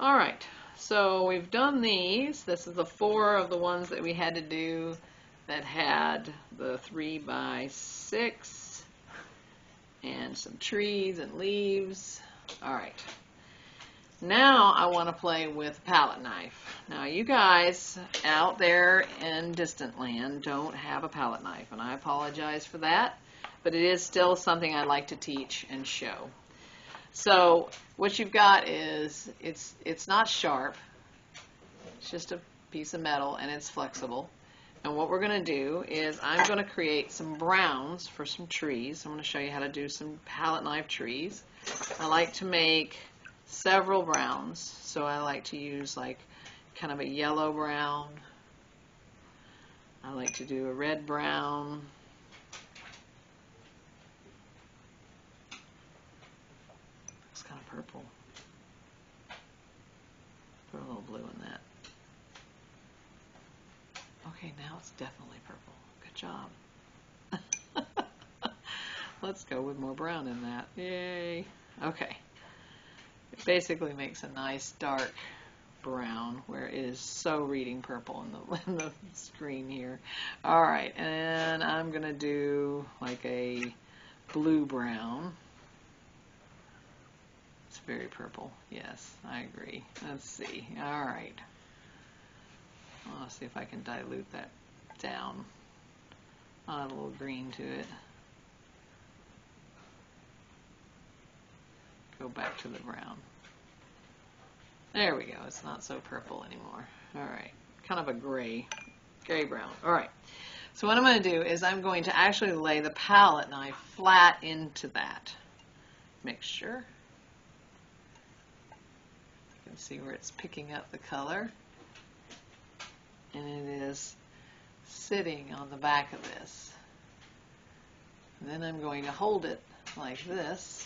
All right, so we've done these. This is the 4 of the ones that we had to do that had the 3x6 and some trees and leaves. All right. Now I want to play with a palette knife. Now you guys out there in distant land don't have a palette knife, and I apologize for that, but it is still something I like to teach and show. So what you've got is, it's not sharp, it's just a piece of metal and it's flexible. And what we're going to do is I'm going to create some browns for some trees. I'm going to show you how to do some palette knife trees. I like to make several browns, so I like to use like kind of a yellow brown. I like to do a red brown. It's kind of purple. Put a little blue in that. Okay, now it's definitely purple. Good job. Let's go with more brown in that. Yay. Okay. It basically makes a nice dark brown where it is so reading purple in the screen here. All right, and I'm going to do like a blue brown. It's very purple. Yes, I agree. Let's see. All right. I'll see if I can dilute that down. I'll add a little green to it. Go back to the brown. There we go. It's not so purple anymore. All right. Kind of a gray brown. All right. So what I'm going to do is I'm going to actually lay the palette knife flat into that mixture. You can see where it's picking up the color. And it is sitting on the back of this. And then I'm going to hold it like this,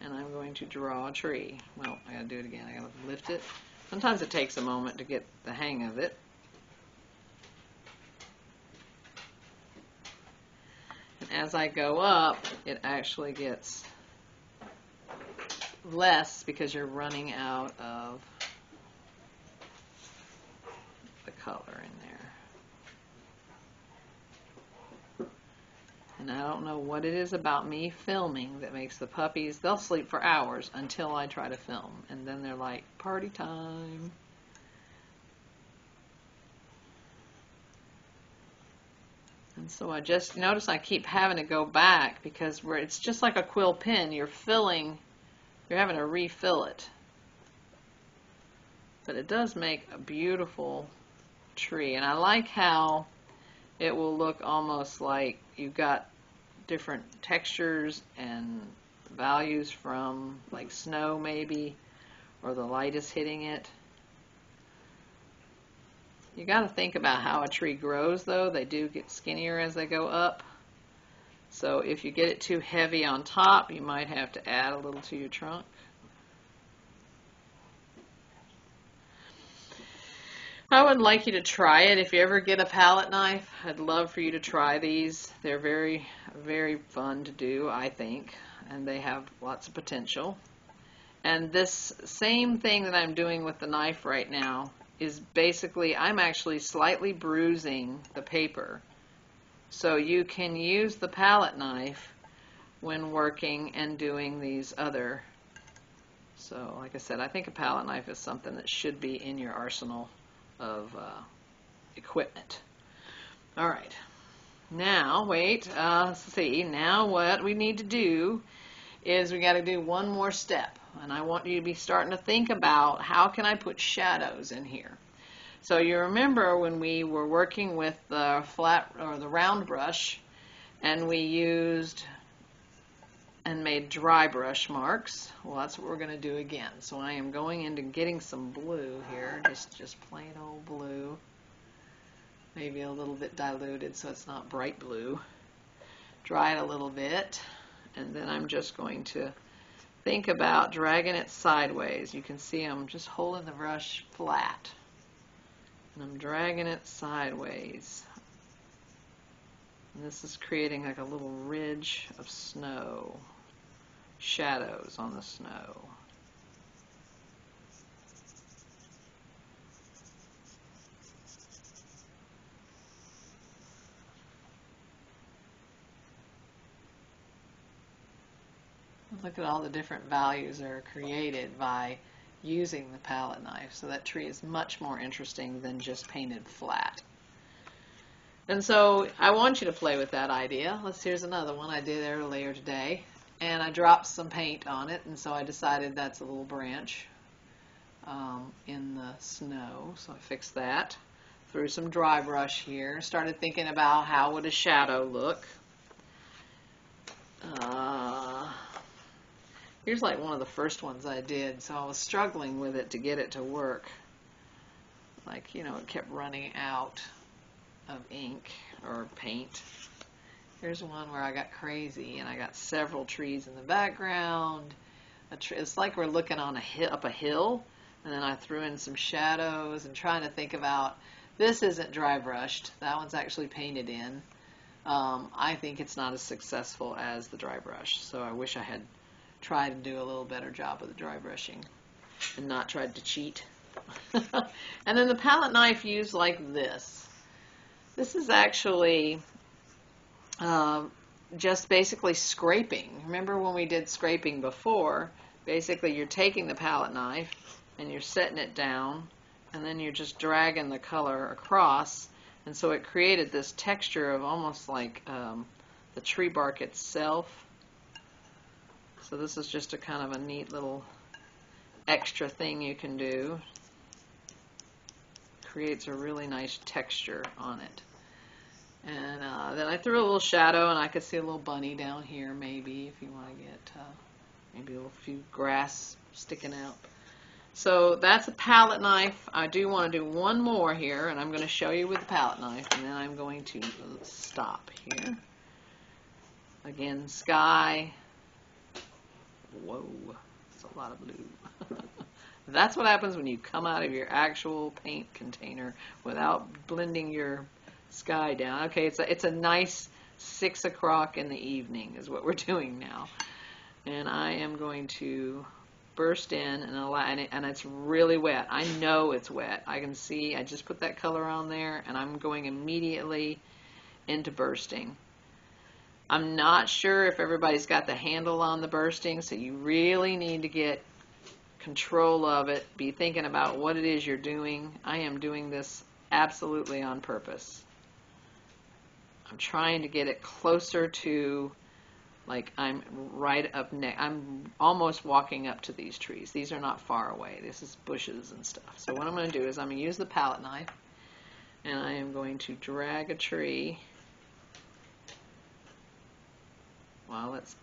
and I'm going to draw a tree. Well, I gotta do it again. I gotta lift it. Sometimes it takes a moment to get the hang of it. And as I go up, it actually gets less because you're running out of the color in there. And I don't know what it is about me filming that makes the puppies, they'll sleep for hours until I try to film, and then they're like, party time. And so I just notice I keep having to go back because it's just like a quill pen. You're having to refill it. But it does make a beautiful tree, and I like how it will look almost like you've got different textures and values from like snow maybe, or the light is hitting it. You got to think about how a tree grows though. They do get skinnier as they go up. So if you get it too heavy on top, you might have to add a little to your trunk. I would like you to try it. If you ever get a palette knife, I'd love for you to try these. They're very, very fun to do, I think, and they have lots of potential. And this same thing that I'm doing with the knife right now is basically, I'm actually slightly bruising the paper. So you can use the palette knife when working and doing these other. So like I said, I think a palette knife is something that should be in your arsenal of equipment. All right, now wait, let's see, now what we need to do is we got to do one more step, and I want you to be starting to think about how can I put shadows in here. So you remember when we were working with the flat or the round brush, and we used and made dry brush marks. Well, that's what we're going to do again. So I am going into getting some blue here, just plain old blue, maybe a little bit diluted so it's not bright blue. Dry it a little bit, and then I'm just going to think about dragging it sideways. You can see I'm just holding the brush flat, and I'm dragging it sideways. And this is creating like a little ridge of snow, shadows on the snow. Look at all the different values that are created by using the palette knife. So that tree is much more interesting than just painted flat. And so I want you to play with that idea. Here's another one I did earlier today. And I dropped some paint on it, and so I decided that's a little branch in the snow. So I fixed that. Threw some dry brush here. Started thinking about how would a shadow look. Here's like one of the first ones I did, so I was struggling with it to get it to work. Like, you know, it kept running out of ink or paint. Here's one where I got crazy and I got several trees in the background. It's like we're looking on up a hill, and then I threw in some shadows and trying to think about, this isn't dry brushed. That one's actually painted in. I think it's not as successful as the dry brush, so I wish I had tried to do a little better job of the dry brushing and not tried to cheat. And then the palette knife used like this. This is actually just basically scraping. Remember when we did scraping before? Basically you're taking the palette knife and you're setting it down, and then you're just dragging the color across, and so it created this texture of almost like the tree bark itself. So this is just a kind of a neat little extra thing you can do. Creates a really nice texture on it. And then I threw a little shadow, and I could see a little bunny down here maybe, if you want to get maybe a few grass sticking out. So that's a palette knife. I do want to do one more here, and I'm going to show you with the palette knife, and then I'm going to stop here. Again, sky. Whoa, that's a lot of blue. That's what happens when you come out of your actual paint container without blending your sky down. Okay, it's a nice 6 o'clock in the evening is what we're doing now. And I am going to burst in and allow, and it's really wet. I know it's wet. I can see, I just put that color on there, and I'm going immediately into bursting. I'm not sure if everybody's got the handle on the bursting, so you really need to get control of it. Be thinking about what it is you're doing. I am doing this absolutely on purpose. I'm trying to get it closer to, like, I'm right up next. I'm almost walking up to these trees. These are not far away. This is bushes and stuff. So what I'm going to do is I'm going to use the palette knife, and I am going to drag a tree while it's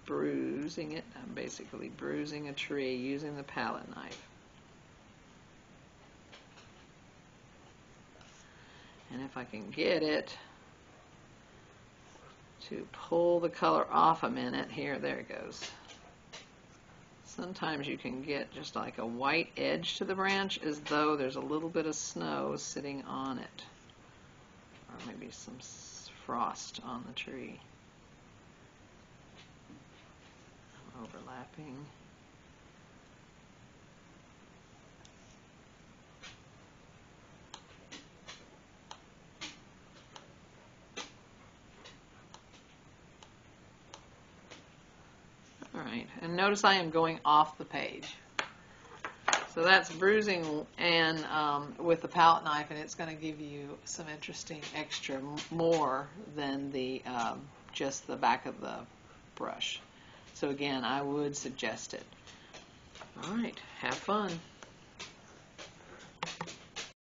bruising it. I'm basically bruising a tree using the palette knife. And if I can get it to pull the color off a minute, here, there it goes. Sometimes you can get just like a white edge to the branch as though there's a little bit of snow sitting on it, or maybe some frost on the tree. I'm overlapping. Alright, and notice I am going off the page. So that's bruising and with the palette knife, and it's going to give you some interesting extra more than the just the back of the brush. So again, I would suggest it. Alright, have fun.